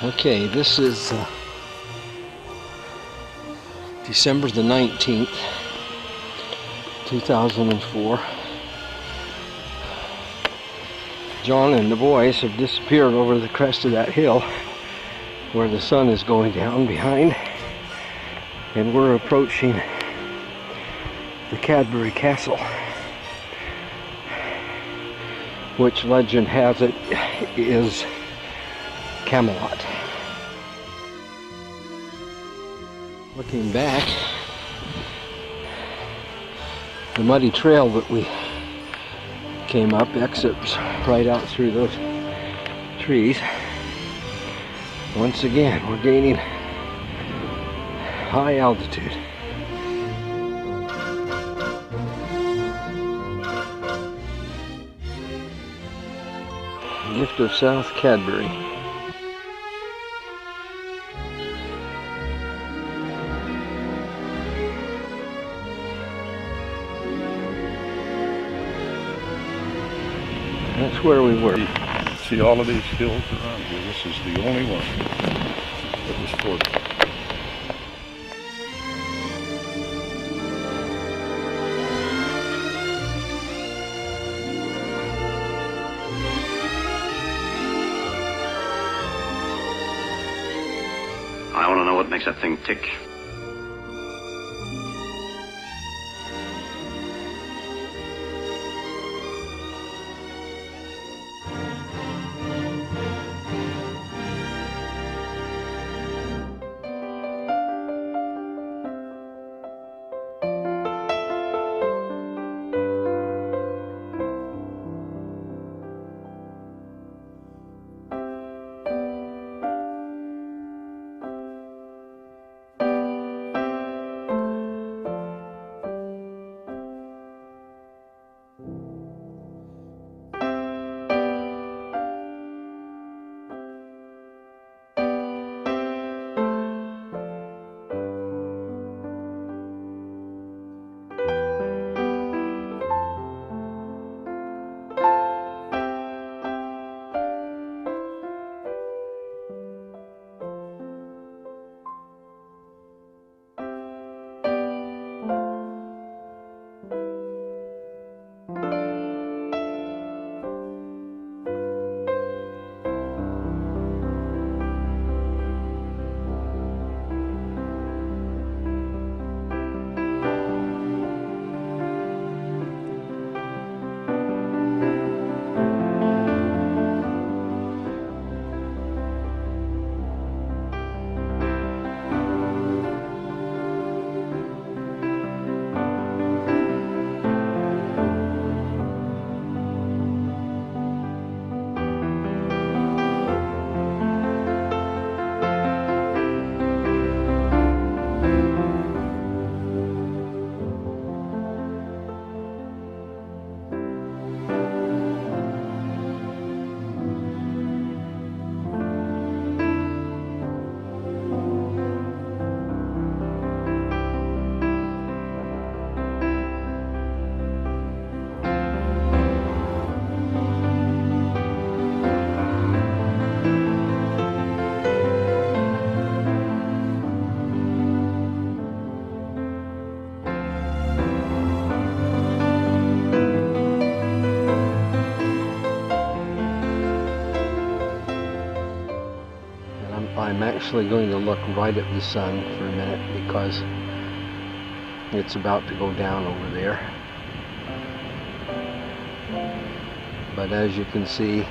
Okay, this is December the 19th, 2004. John and the boys have disappeared over the crest of that hill where the sun is going down behind, and we're approaching the Cadbury Castle, which legend has it is Camelot. Looking back, the muddy trail that we came up exits right out through those trees. Once again, we're gaining high altitude. Gift of South Cadbury. That's where we were. See all of these hills around here. This is the only one that was fortified. I want to know what makes that thing tick. I'm actually going to look right at the sun for a minute because it's about to go down over there. But as you can see,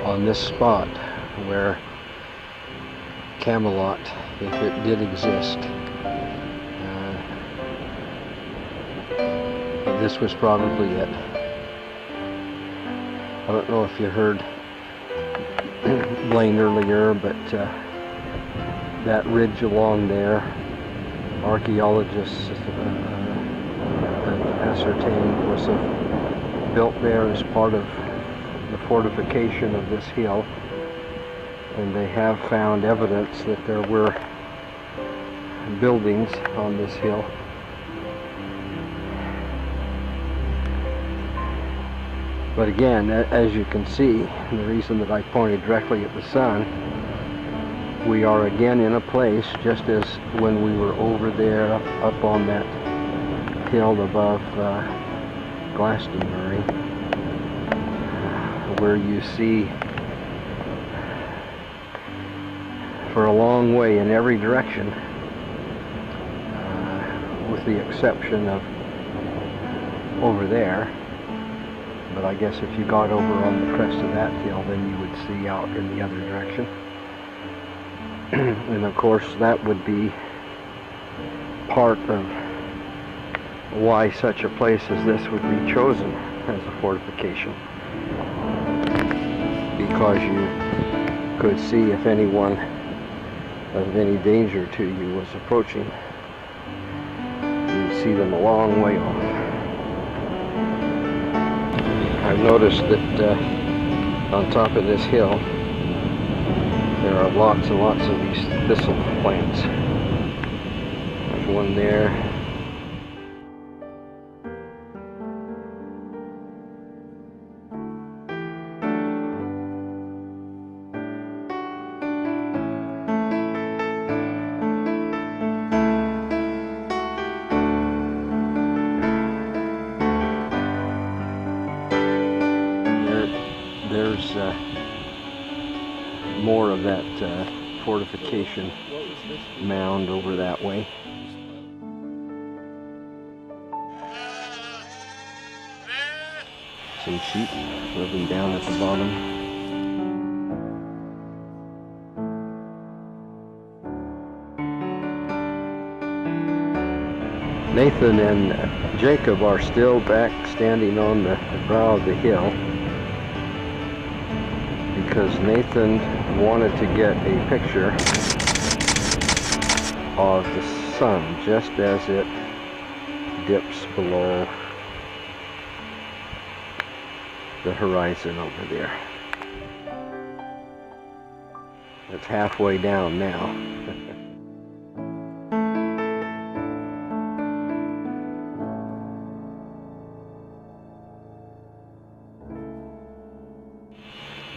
on this spot where Camelot, if it did exist, this was probably it. I don't know if you heard Blaine earlier, but that ridge along there, archaeologists ascertained was built there as part of the fortification of this hill, and they have found evidence that there were buildings on this hill. But again, as you can see, the reason that I pointed directly at the sun, we are again in a place just as when we were over there up on that hill above Glastonbury, where you see for a long way in every direction, with the exception of over there. But I guess if you got over on the crest of that hill, then you would see out in the other direction. And of course that would be part of why such a place as this would be chosen as a fortification, because you could see if anyone of any danger to you was approaching. You'd see them a long way off. I've noticed that on top of this hill there are lots and lots of these thistle plants. There's one there. There's more of that fortification mound over that way. Some sheep living down at the bottom. Nathan and Jacob are still back standing on the brow of the hill, because Nathan wanted to get a picture of the sun just as it dips below the horizon over there. It's halfway down now.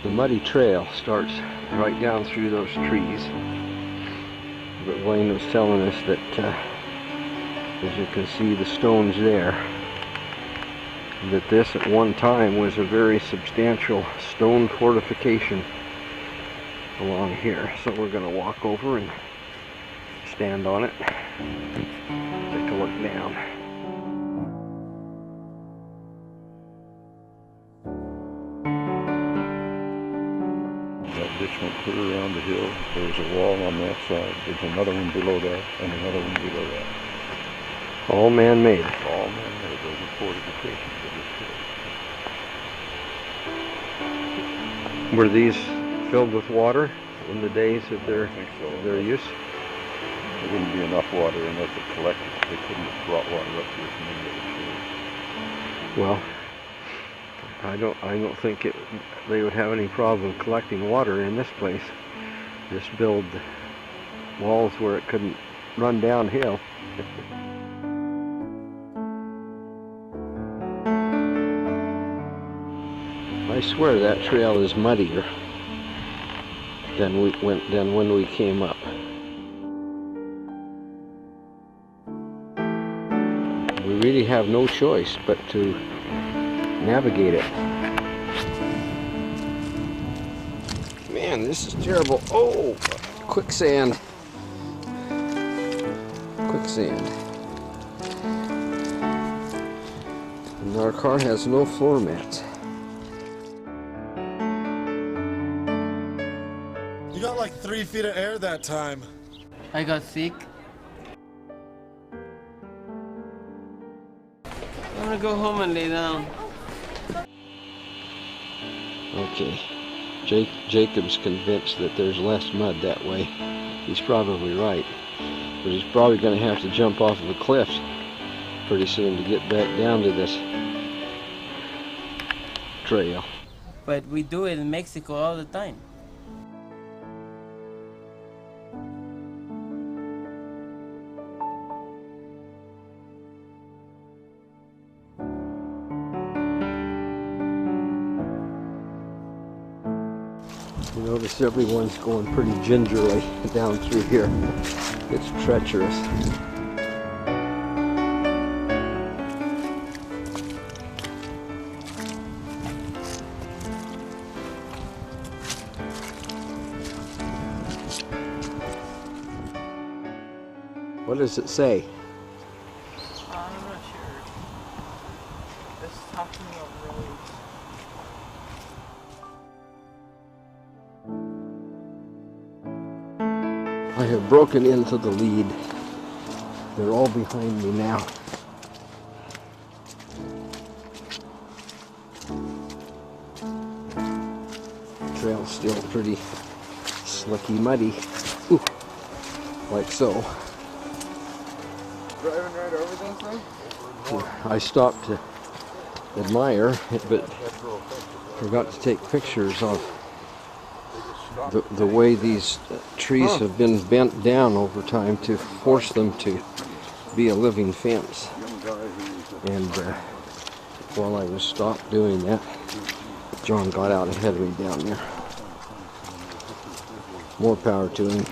The muddy trail starts right down through those trees, but Wayne was telling us that as you can see the stones there, that this at one time was a very substantial stone fortification along here. So we're going to walk over and stand on it, take a look down. That ditch went clear around the hill. There's a wall on that side. There's another one below that, and another one below that. All man-made. All man-made. Those are fortifications of this hill. Were these filled with water in the days of their, I think so. their use? There wouldn't be enough water unless it collected. They couldn't have brought water up here from any other source. Well, I don't think they would have any problem collecting water in this place. Just build walls where it couldn't run downhill. I swear that trail is muddier than when we came up. We really have no choice but to navigate it. Man, this is terrible. Oh, quicksand. Quicksand. And our car has no floor mats. You got like 3 feet of air that time. I got sick. I'm gonna go home and lay down. Okay. Jacob's convinced that there's less mud that way. He's probably right. But he's probably going to have to jump off of a cliff pretty soon to get back down to this trail. But we do it in Mexico all the time. You notice everyone's going pretty gingerly down through here. It's treacherous. What does it say? I'm not sure. It's talking about roads. I have broken into the lead. They're all behind me now. Trail's still pretty slicky muddy. Ooh, like so. Driving right over this thing? I stopped to admire, but forgot to take pictures of the way these trees have been bent down over time to force them to be a living fence. And while I was stopped doing that, John got out ahead of me down there. More power to him.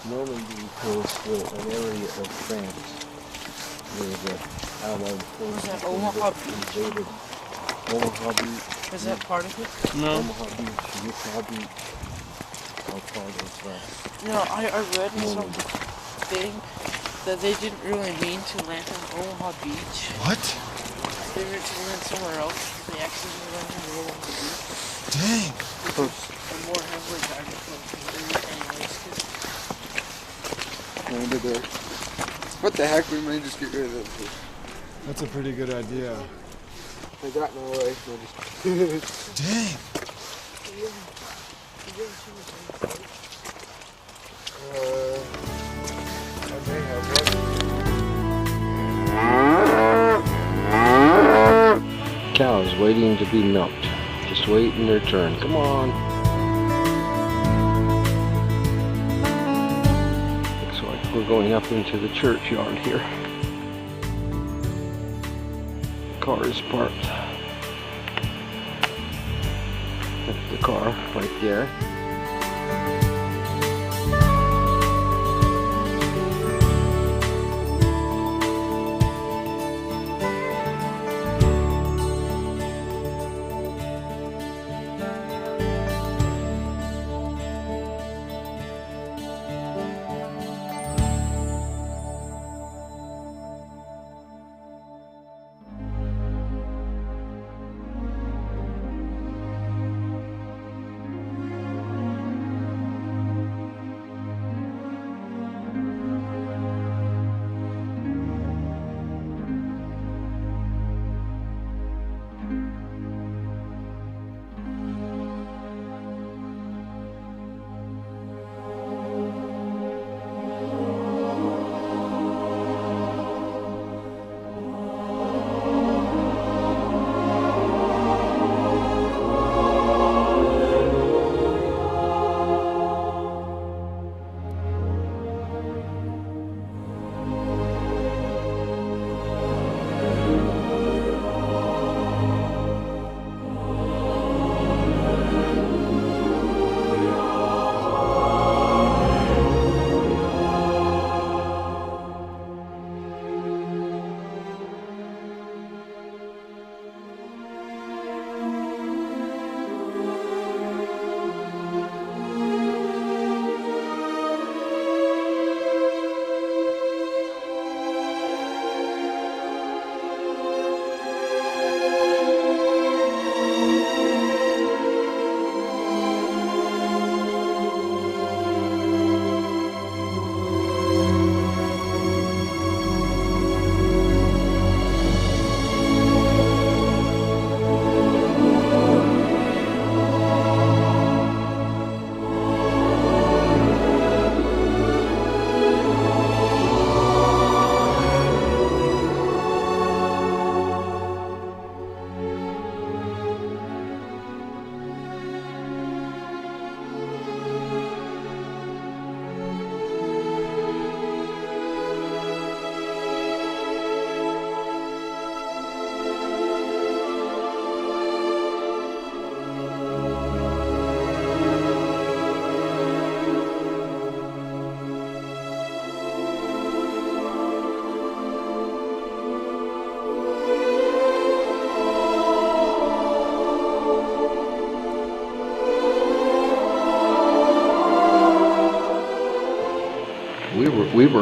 Normandy was an area of France where the Allied forces that Omaha invaded Omaha Beach. Is that part of it? No. Omaha Beach, Utah Beach, are part of No, I read something that they didn't really mean to land on Omaha Beach. What? They meant to land somewhere else. They accidentally landed on Omaha Beach. Dang. Which is a more heavily guarded anyways. What the heck? We may just get rid of them. That's a pretty good idea. I got no way. So just Dang. I may have one. Cows waiting to be milked. Just waiting their turn. Come on. Looks like we're going up into the churchyard here. The car is parked. That's the car right there.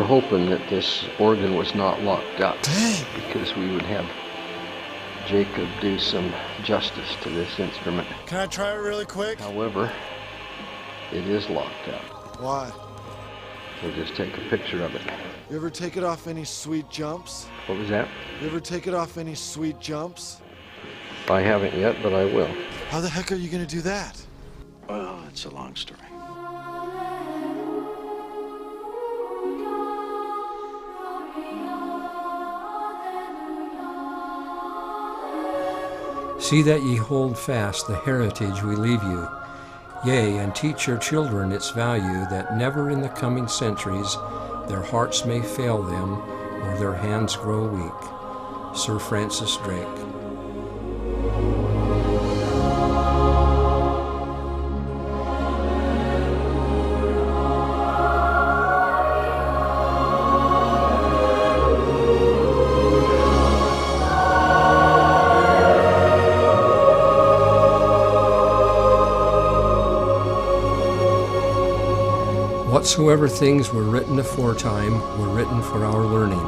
hoping that this organ was not locked up, Dang. because we would have Jacob do some justice to this instrument. Can I try it really quick? However, it is locked up. Why? So just take a picture of it. You ever take it off any sweet jumps? What was that? You ever take it off any sweet jumps? I haven't yet, but I will. How the heck are you gonna do that? Well, it's a long story. See that ye hold fast the heritage we leave you, yea, and teach your children its value, that never in the coming centuries their hearts may fail them, or their hands grow weak. Sir Francis Drake. Whatsoever things were written aforetime were written for our learning,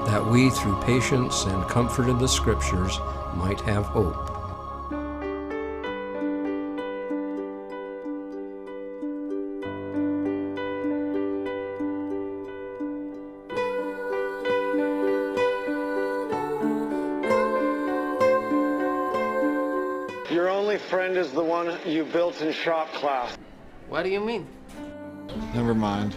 that we through patience and comfort of the Scriptures might have hope. Your only friend is the one you built in shop class. What do you mean? Never mind.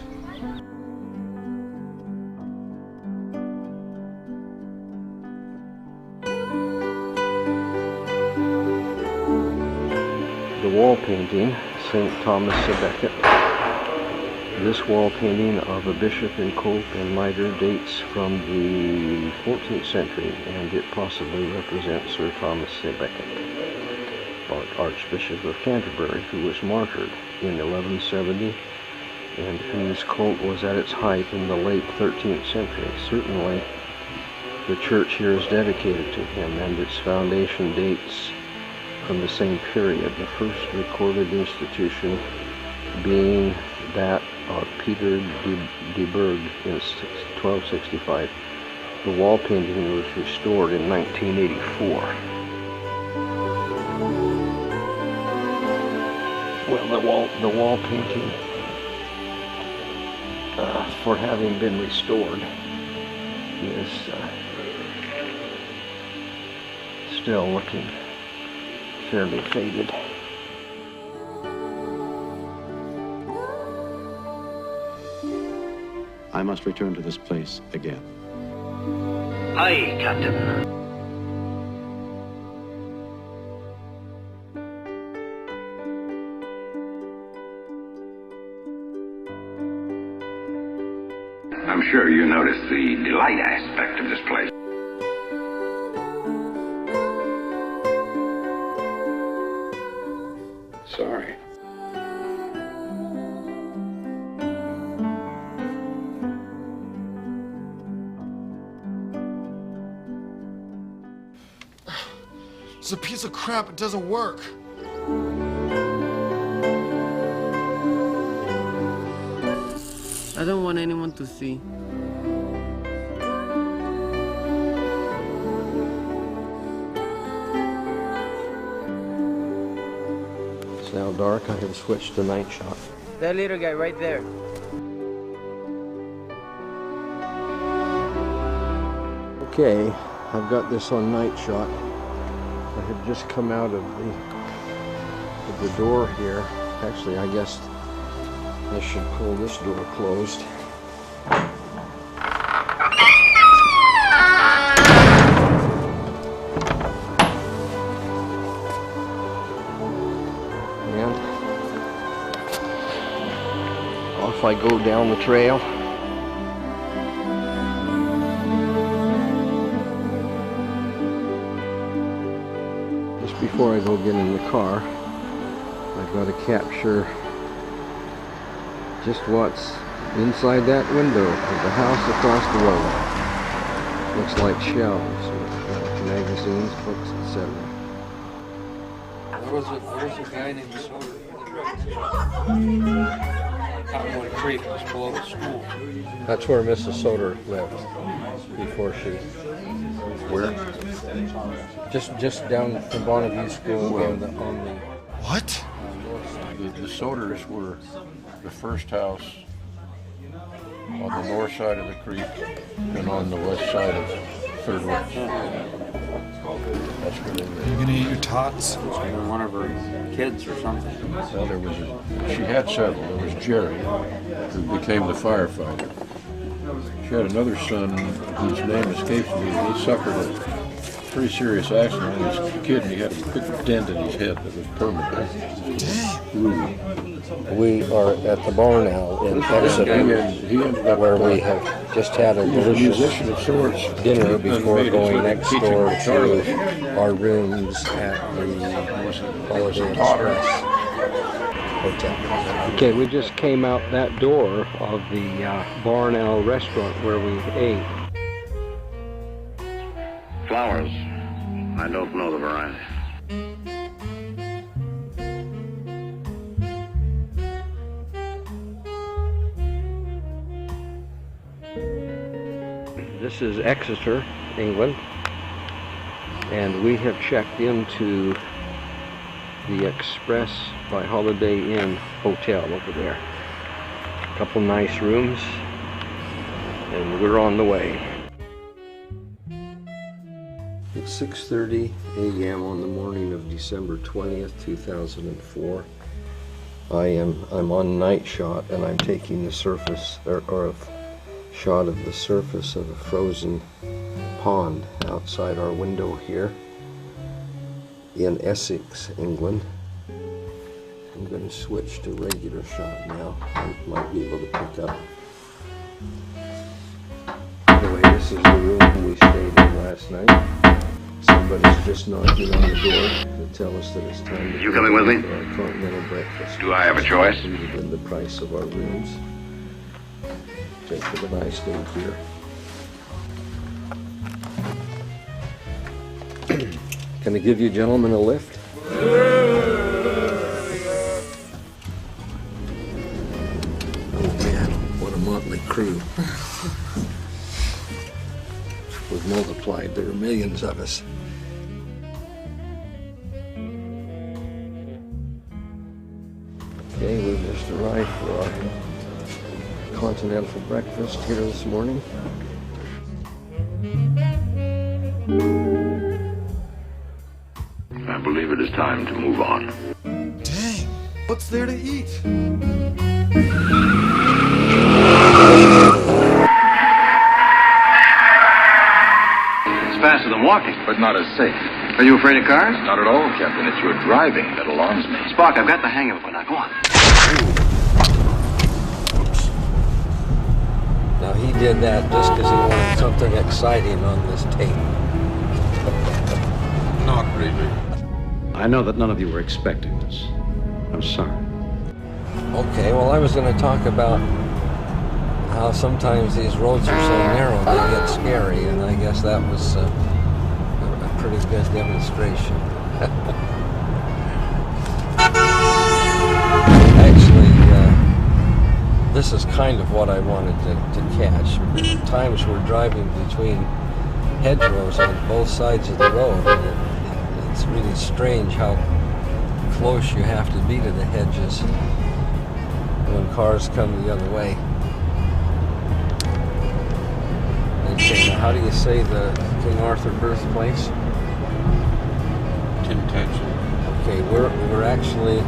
The wall painting, St. Thomas à Becket. This wall painting of a bishop in cope and mitre dates from the 14th century, and it possibly represents Sir Thomas à Becket, Archbishop of Canterbury, who was martyred in 1170 and whose cult was at its height in the late 13th century. Certainly, the church here is dedicated to him, and its foundation dates from the same period, the first recorded institution being that of Peter de Burgh in 1265. The wall painting was restored in 1984. Well, the wall painting, for having been restored, is still looking fairly faded. I must return to this place again. Aye, Captain. I'm sure you noticed the delight aspect of this place. Sorry. It's a piece of crap. It doesn't work. I don't want anyone to see. It's now dark. I have switched to night shot. That little guy right there. Okay, I've got this on night shot. I have just come out of the door here. Actually, I guess I should pull this door closed. And off I go down the trail. Just before I go get in the car, I've got to capture just what's inside that window of the house across the road. Looks like shelves with magazines, books, etc. There was a guy named Soder. Cottonwood Creek was below the school. That's where Mrs. Soder lived before she. Where? Just down from Bonneview School on the. What? The Soders were the first house on the north side of the creek and on the west side of Third West. That's where they lived. You gonna eat your tots? One of her kids or something. Well, she had several. There was Jerry, who became the firefighter. She had another son whose name escapes me. He suffered a pretty serious accident when he was a kid, and he had a big dent in his head that was permanent. Ruby. We are at the bar now in Exeter, He ended up where we have just had a he was a delicious musician of sorts. dinner and before made his going living next teaching door guitar. to our rooms at the Holiday Express Hotel. Okay, we just came out that door of the Barn Owl restaurant where we ate. Flowers. I don't know the variety. This is Exeter, England, and we have checked into the Express by Holiday Inn Hotel over there. A couple nice rooms, and we're on the way. It's 6:30 a.m. on the morning of December 20th, 2004. I'm on night shot, and I'm taking the surface or a shot of the surface of a frozen pond outside our window here in Essex, England. I'm going to switch to regular shot now. I might be able to pick up. Anyway, this is the room we stayed in last night. Somebody's just knocking on the door to tell us that it's time to You coming with me? for our continental breakfast. Do I have a choice? Included in the price of our rooms. Take for the nice day here. Can I give you gentlemen a lift? Oh man, what a motley crew. We've multiplied, there are millions of us. Okay, we've just arrived for our continental breakfast here this morning. I believe it is time to move on. Dang, what's there to eat? It's faster than walking, but not as safe. Are you afraid of cars? Not at all, Captain. It's your driving that alarms me. Spock, I've got the hang of it now. Go on. Now he did that just because he wanted something exciting on this tape. Not really. I know that none of you were expecting this. I'm sorry. Okay, well I was going to talk about how sometimes these roads are so narrow they get scary, and I guess that was a pretty good demonstration. Actually, this is kind of what I wanted to catch. Times we're driving between hedgerows on both sides of the road, and it's really strange how close you have to be to the hedges when cars come the other way. Okay, now how do you say the King Arthur birthplace? Tintagel. Okay, we're actually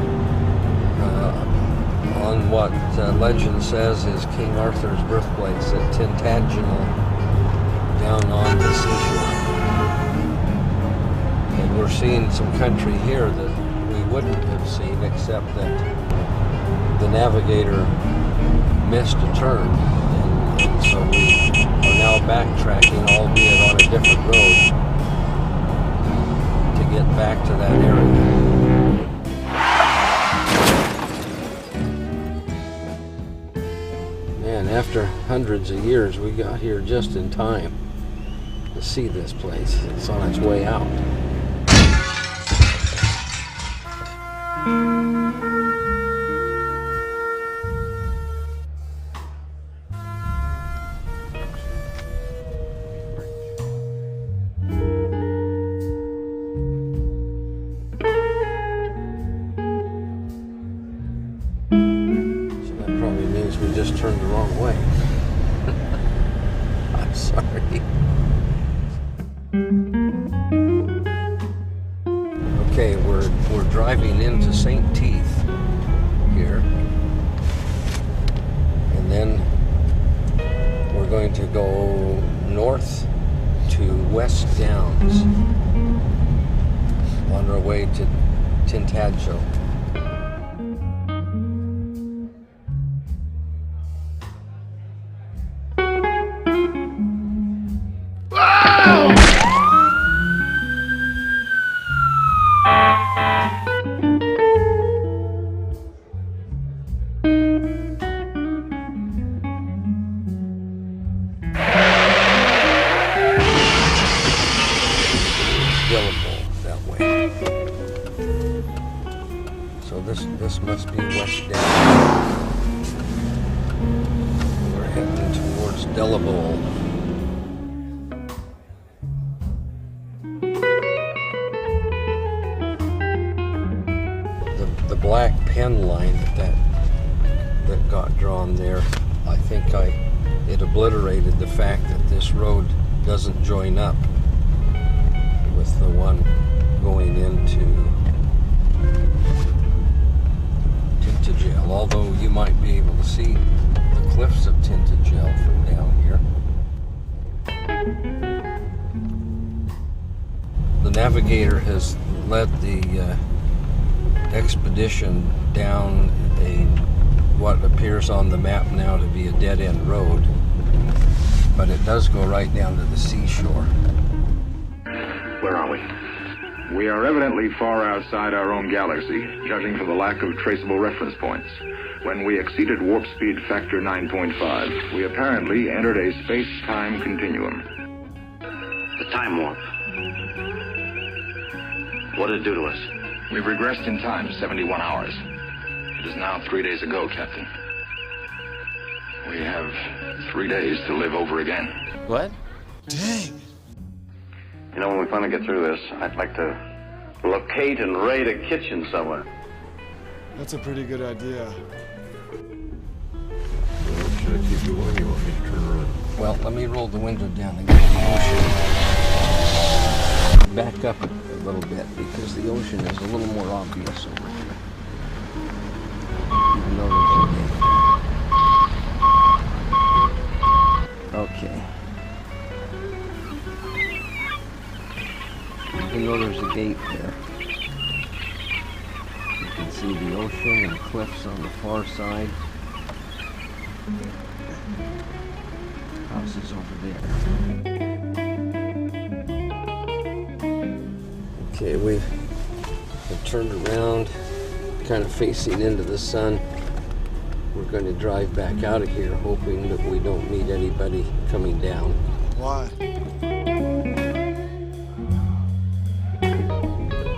on what legend says is King Arthur's birthplace at Tintagel, down on the seashore. And we're seeing some country here that we wouldn't have seen except that the navigator missed a turn. And so we are now backtracking, albeit on a different road, to get back to that area. Man, after hundreds of years, we got here just in time to see this place. It's on its way out. turned the wrong way. I'm sorry. Okay, we're driving into St. Teeth here. And then we're going to go north to West Downs on our way to Tintagel. That way. So this must be West Downs. We're heading towards Delabole. The black pen line that got drawn there, I think it obliterated the fact that this road doesn't join up with the one going into Tintagel, although you might be able to see the cliffs of Tintagel from down here. The navigator has led the expedition down what appears on the map now to be a dead-end road, but it does go right down to the seashore. Where are we? We are evidently far outside our own galaxy, judging from the lack of traceable reference points. When we exceeded warp speed factor 9.5, we apparently entered a space-time continuum. The time warp. What did it do to us? We've regressed in time to 71 hours. It is now 3 days ago, Captain. We have 3 days to live over again. What? Dang. You know, when we finally get through this, I'd like to locate and raid a kitchen somewhere. That's a pretty good idea. Should I keep you on? You want me to turn around? Well, let me roll the window down and get the ocean. Back up a little bit because the ocean is a little more obvious over here. Even though there's a gate. Okay. Even though there's a gate there, you can see the ocean and cliffs on the far side. House is over there. Okay, we've turned around, kind of facing into the sun. We're going to drive back out of here, hoping that we don't meet anybody coming down. Why?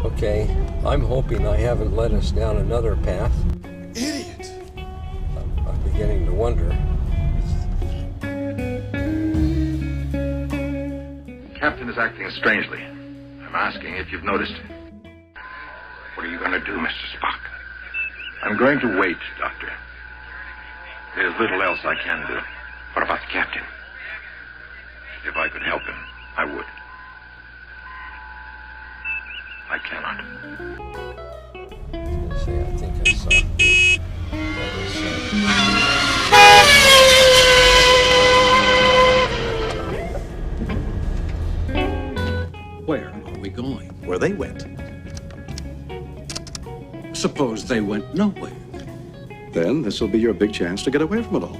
Okay, I'm hoping I haven't led us down another path. Idiot! I'm beginning to wonder. Captain is acting strangely. I'm asking if you've noticed. What are you going to do, Mr. Spock? I'm going to wait, Doctor. There's little else I can do. What about the captain? If I could help him, I would. I cannot. See, I think I saw Where are we going? Where they went. Suppose they went nowhere. Then this will be your big chance to get away from it all.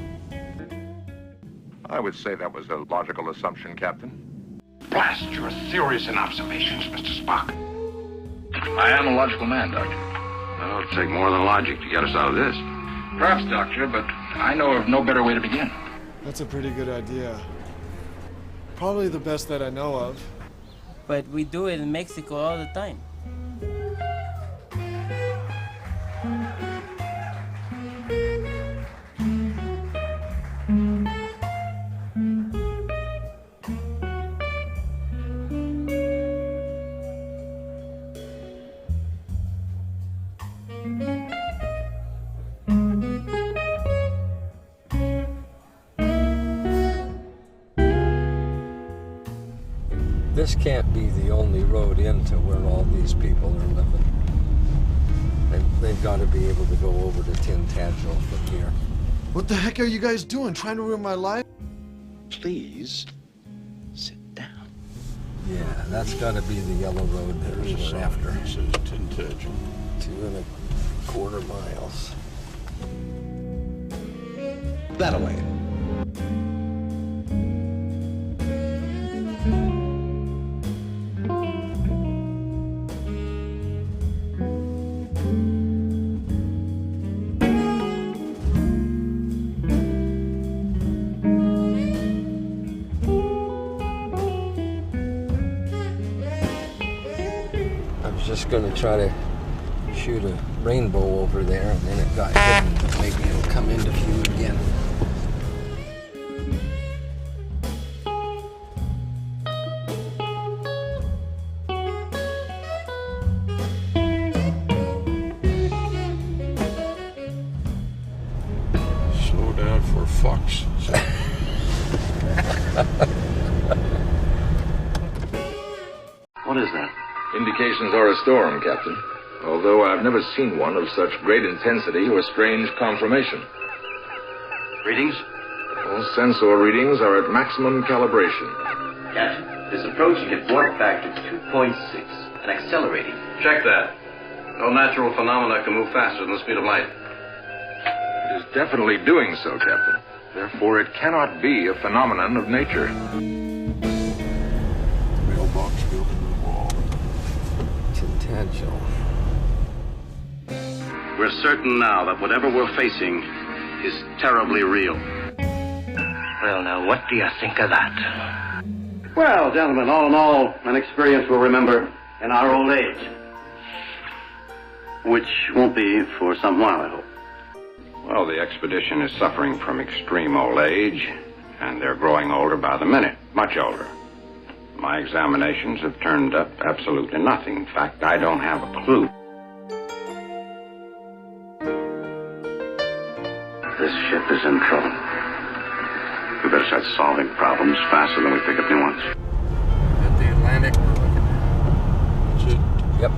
I would say that was a logical assumption, Captain. Blast your theories and observations, Mr. Spock. I am a logical man, Doctor. Well, it'll take more than logic to get us out of this. Perhaps, Doctor, but I know of no better way to begin. That's a pretty good idea. Probably the best that I know of. But we do it in Mexico all the time. This can't be the only road into where all these people are living. They've got to be able to go over to Tintagel from here. What the heck are you guys doing? Trying to ruin my life? Please, sit down. Yeah, that's got to be the yellow road that we were after. It says Tintagel. 2.25 miles. That away. Just going to try to shoot a rainbow over there, and then it got hidden, but maybe it'll come into view again. Slow down for fuck's sake. What is that? Indications are a storm, Captain. Although I've never seen one of such great intensity or strange conformation. Readings? All sensor readings are at maximum calibration. Captain, this approaching at warp factor 2.6 and accelerating. Check that. No natural phenomena can move faster than the speed of light. It is definitely doing so, Captain. Therefore, it cannot be a phenomenon of nature. Mailbox built into the wall. Tintagel. We're certain now that whatever we're facing is terribly real. Well, now, what do you think of that? Well, gentlemen, all in all, an experience we'll remember in our old age. Which won't be for some while, I hope. Well, the expedition is suffering from extreme old age, and they're growing older by the minute, much older. My examinations have turned up absolutely nothing. In fact, I don't have a clue. This ship is in trouble. We better start solving problems faster than we pick up new ones. At the Atlantic, we're looking at. That's it. Yep.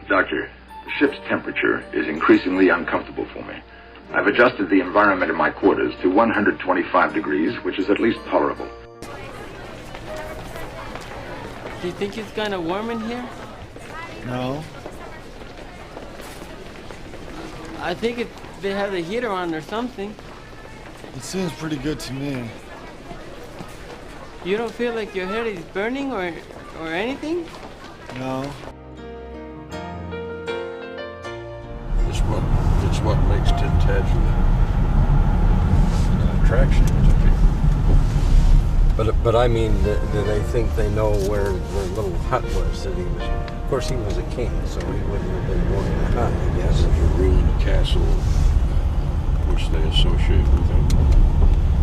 Doctor, the ship's temperature is increasingly uncomfortable for me. I've adjusted the environment in my quarters to 125 degrees, which is at least tolerable. Do you think it's kind of warm in here? No. I think they have the heater on or something. It seems pretty good to me. You don't feel like your head is burning or anything? No. It's what makes Tintagel an attraction to people. But I mean, do they think they know where the little hut was that he was? Of course, he was a king, so he wouldn't have been born in a hut, I guess. There's a ruined castle, which they associate with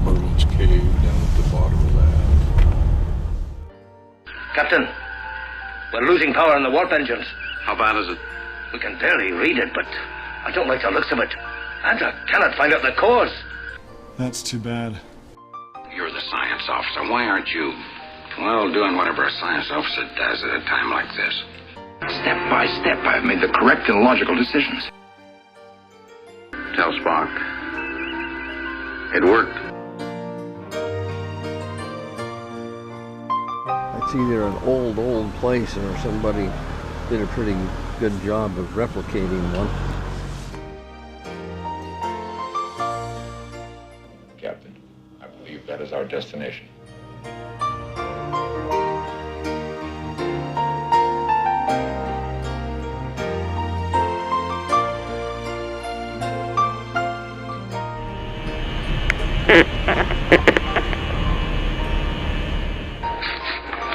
Merlin's cave down at the bottom of that. Captain, we're losing power in the warp engines. How bad is it? We can barely read it, but I don't like the looks of it. And I cannot find out the cause. That's too bad. You're the science officer. Why aren't you, well, doing whatever a science officer does at a time like this? Step by step, I've made the correct and logical decisions. Tell Spock. It worked. It's either an old place or somebody did a pretty good job of replicating one. Captain, I believe that is our destination.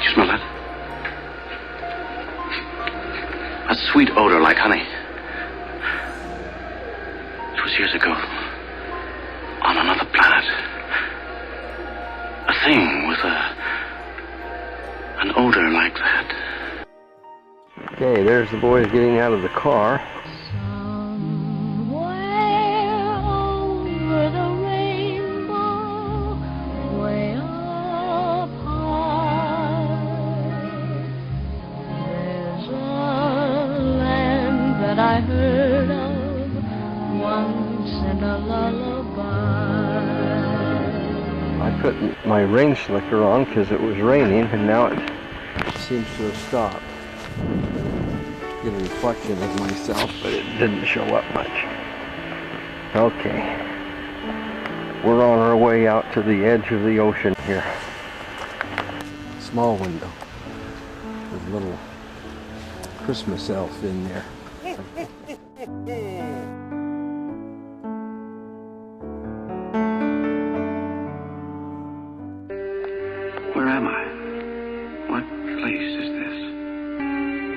You smell that? A sweet odor like honey. It was years ago. On another planet. A thing with an odor like that. Okay, there's the boys getting out of the car. Over the rainbow, way up put my rain slicker on because it was raining, and now it seems to have stopped. Get a reflection of myself, but it didn't show up much. Okay. We're on our way out to the edge of the ocean here. Small window with a little Christmas elf in there. Where am I? What place is this?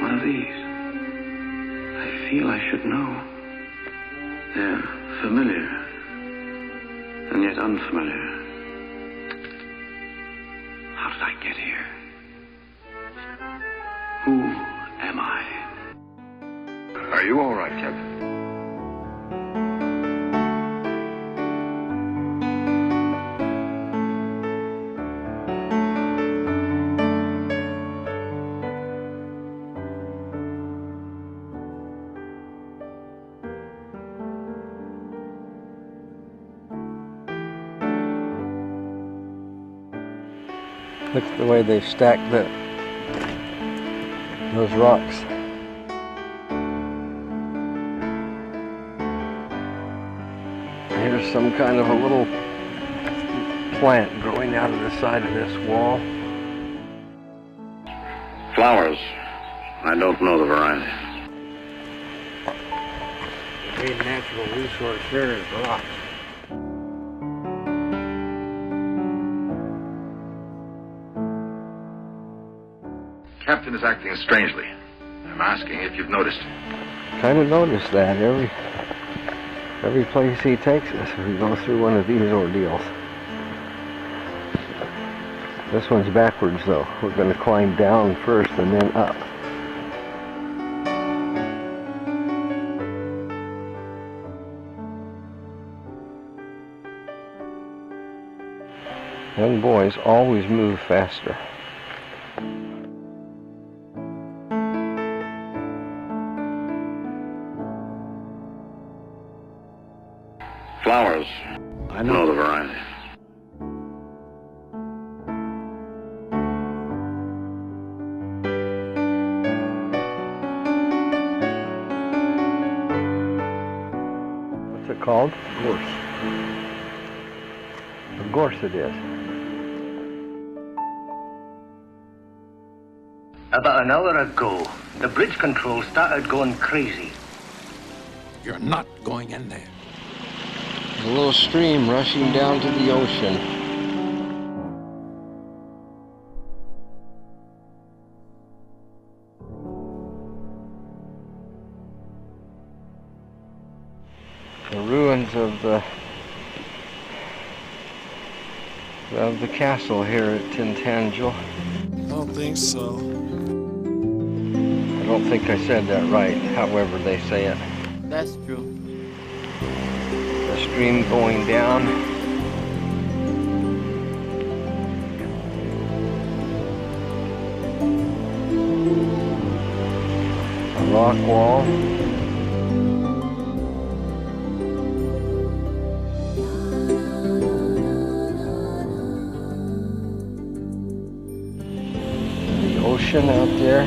One of these. I feel I should know. They're familiar, and yet unfamiliar. How did I get here? Who am I? Are you all right, Captain? Look at the way they've stacked those rocks. Here's some kind of a little plant growing out of the side of this wall. Flowers. I don't know the variety. The main natural resource here is rocks. Captain is acting strangely. I'm asking if you've noticed. Kind of noticed that every place he takes us, we go through one of these ordeals. This one's backwards though. We're going to climb down first and then up. Young boys always move faster. Flowers. I know the variety. What's it called? Gorse. A gorse it is. About an hour ago, the bridge control started going crazy. You're not going in there. A little stream rushing down to the ocean. The ruins of the castle here at Tintagel. I don't think so. I don't think I said that right, however they say it. That's true. The stream going down. A rock wall. The ocean out there.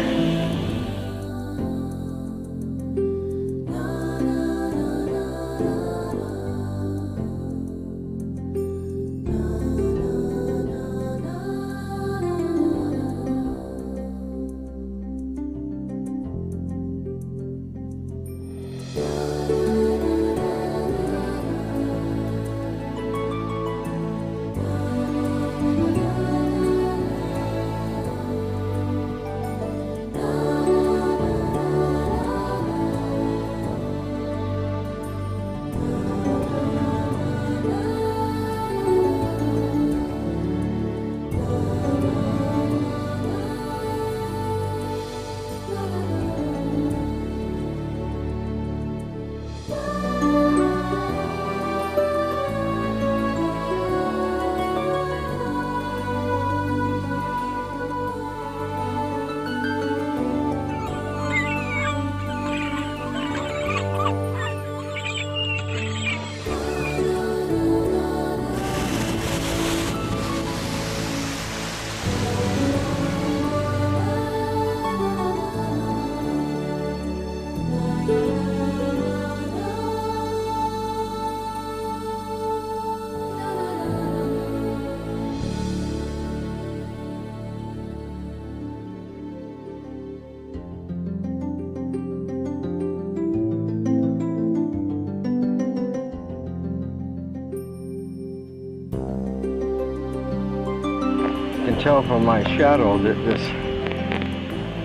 can tell from my shadow that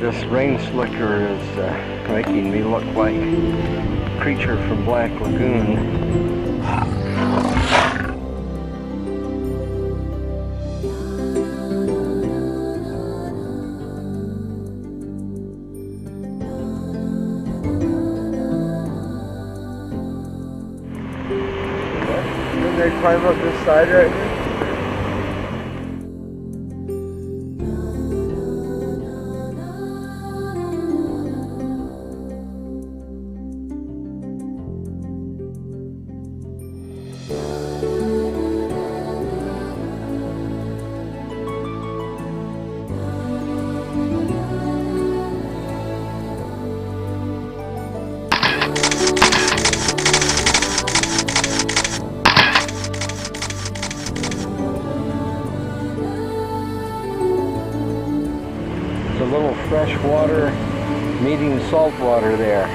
this rain slicker is making me look like a creature from Black Lagoon. Did they climb up this side right here? A little fresh water meeting salt water there.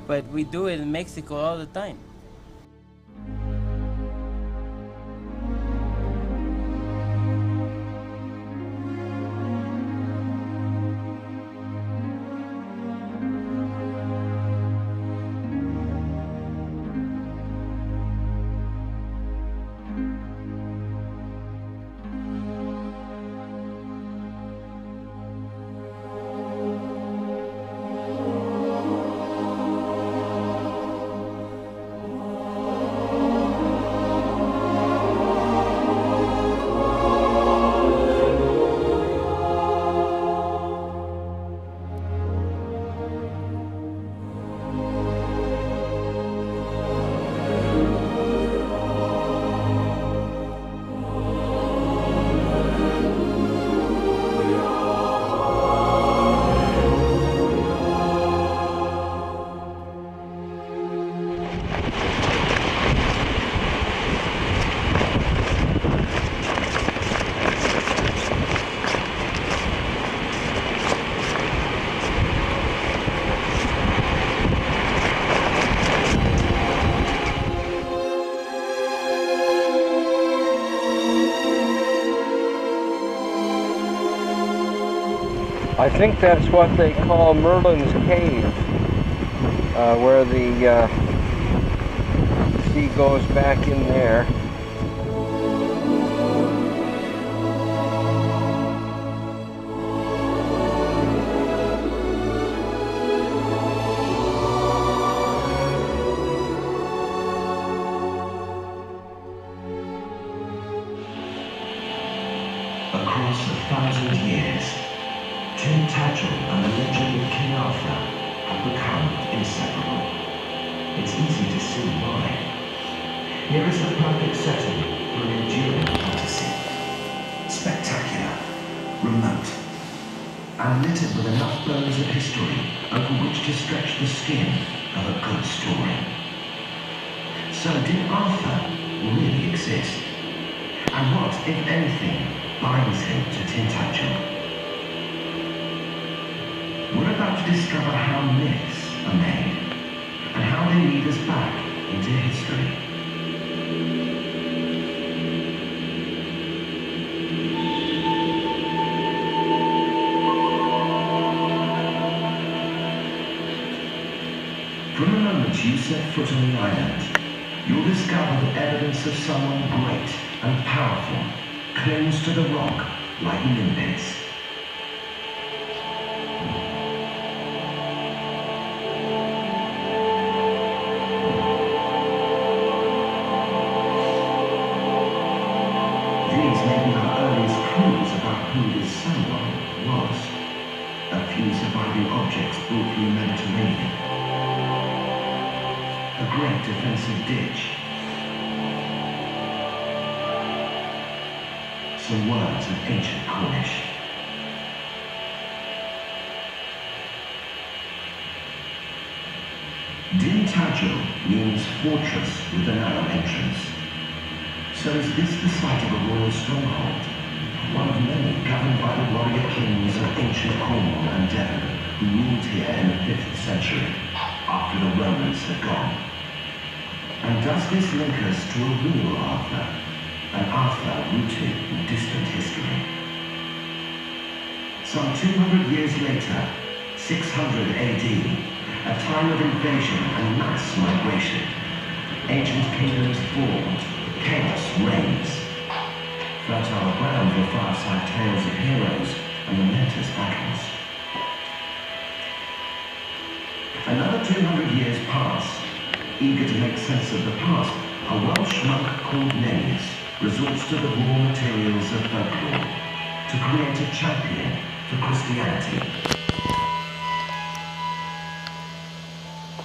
But we do it in Mexico all the time. I think that's what they call Merlin's Cave, where the sea goes back in there. Across 1,000 years, Tintagel and the legend of King Arthur have become inseparable. It's easy to see why. Here is the perfect setting for an enduring fantasy. Spectacular, remote, and littered with enough bones of history over which to stretch the skin of a good story. So did Arthur really exist? And what, if anything, binds him to Tintagel? We're about to discover how myths are made and how they lead us back into history. From the moment you set foot on the island, you'll discover that evidence of someone great and powerful clings to the rock like limpets. These may be our earliest clues about who this someone was. A few surviving objects brought from the Mediterranean. A great defensive ditch. Some words of ancient Cornish. Din Tadjo means fortress with a narrow entrance. So is this the site of a royal stronghold, one of many governed by the warrior kings of ancient Cornwall and Devon, who ruled here in the 5th century, after the Romans had gone. And does this link us to a real Arthur, an Arthur rooted in distant history? Some 200 years later, 600 AD, a time of invasion and mass migration, ancient kingdoms formed, chaos reigns. Fertile ground for fireside tales of heroes and momentous battles. Another 200 years pass. Eager to make sense of the past, a Welsh monk called Nennius resorts to the raw materials of folklore to create a champion for Christianity.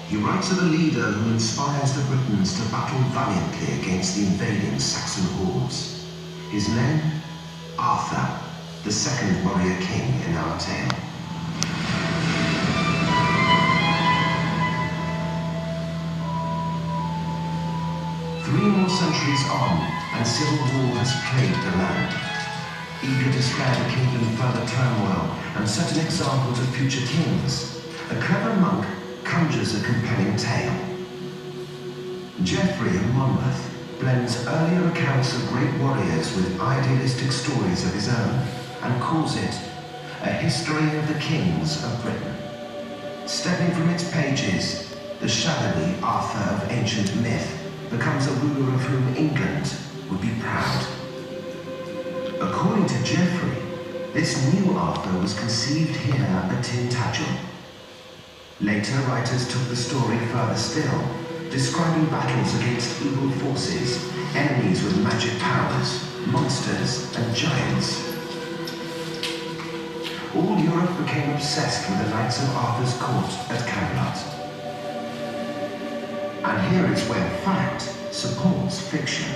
He writes of a leader who inspires the Britons to battle valiantly against the invading Saxon hordes. His name? Arthur, the second warrior king in our tale. Three more centuries on, and civil war has plagued the land. Eager to spare the kingdom further turmoil and set an example to future kings, a clever monk conjures a compelling tale. Geoffrey of Monmouth blends earlier accounts of great warriors with idealistic stories of his own and calls it A History of the Kings of Britain. Stepping from its pages, the shadowy Arthur of ancient myth becomes a ruler of whom England would be proud. According to Geoffrey, this new Arthur was conceived here at Tintagel. Later, writers took the story further still, describing battles against evil forces, enemies with magic powers, monsters, and giants. All Europe became obsessed with the Knights of Arthur's court at Camelot. And here is where fact supports fiction.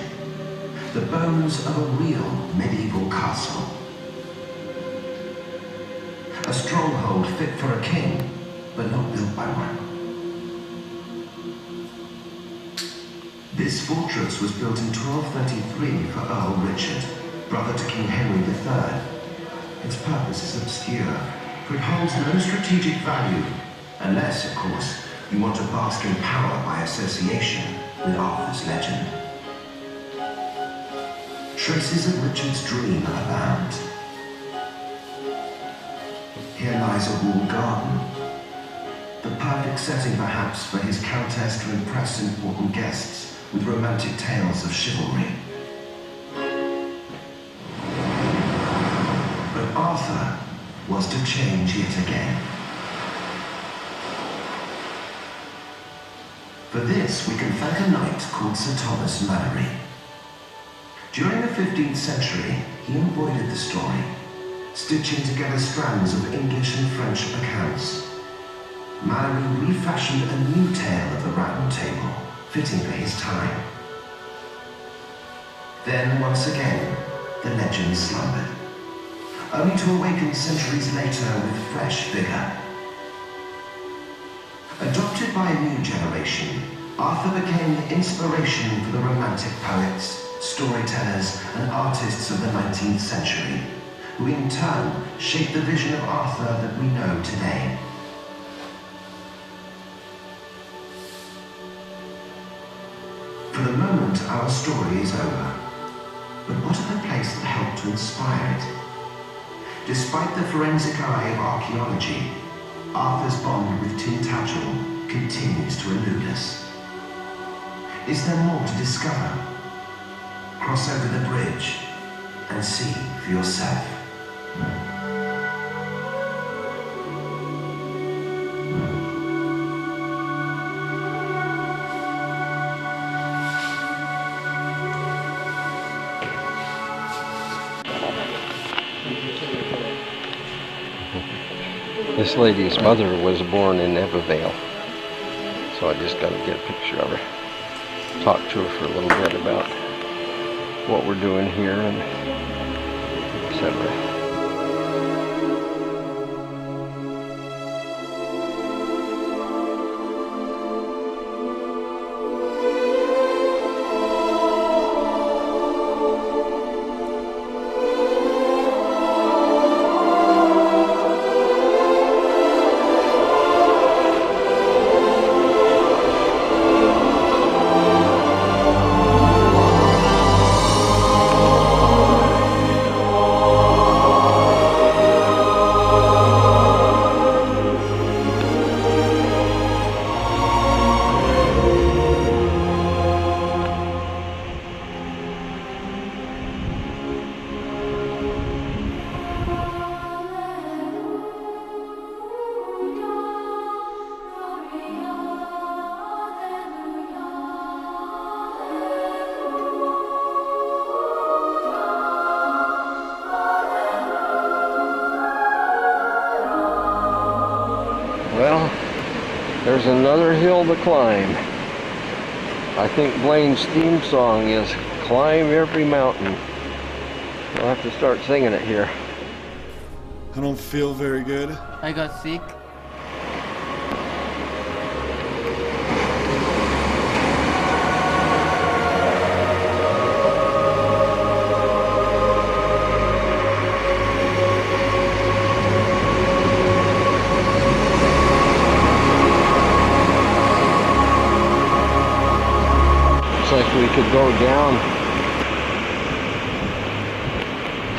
The bones of a real medieval castle. A stronghold fit for a king, but not built by one. This fortress was built in 1233 for Earl Richard, brother to King Henry III. Its purpose is obscure, for it holds no strategic value, unless, of course, you want to bask in power by association with Arthur's legend. Traces of Richard's dream abound. Here lies a walled garden, the perfect setting perhaps for his countess to impress important guests with romantic tales of chivalry. But Arthur was to change yet again. For this, we can thank a knight called Sir Thomas Malory. During the 15th century, he embroidered the story, stitching together strands of English and French accounts. Malory refashioned a new tale of the Round Table, fitting for his time. Then, once again, the legend slumbered, only to awaken centuries later with fresh vigor. Adopted by a new generation, Arthur became the inspiration for the romantic poets, storytellers, and artists of the 19th century, who in turn shaped the vision of Arthur that we know today. For the moment, our story is over. But what of the place that helped to inspire it? Despite the forensic eye of archaeology, Arthur's bond with Tintagel continues to elude us. Is there more to discover? Cross over the bridge and see for yourself. This lady's mother was born in Ebbavale, so I just got to get a picture of her. Talk to her for a little bit about what we're doing here and etc. Well, there's another hill to climb. I think Blaine's theme song is "Climb Every Mountain." I'll have to start singing it here. I don't feel very good. I got sick. Like we could go down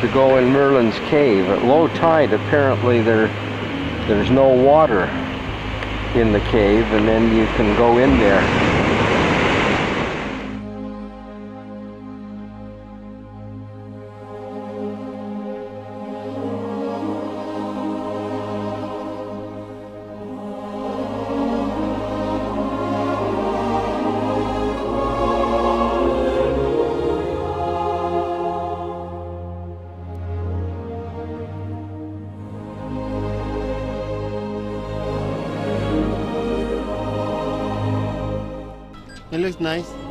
to go in Merlin's cave. At low tide, apparently there's no water in the cave, and then you can go in there. It looks nice.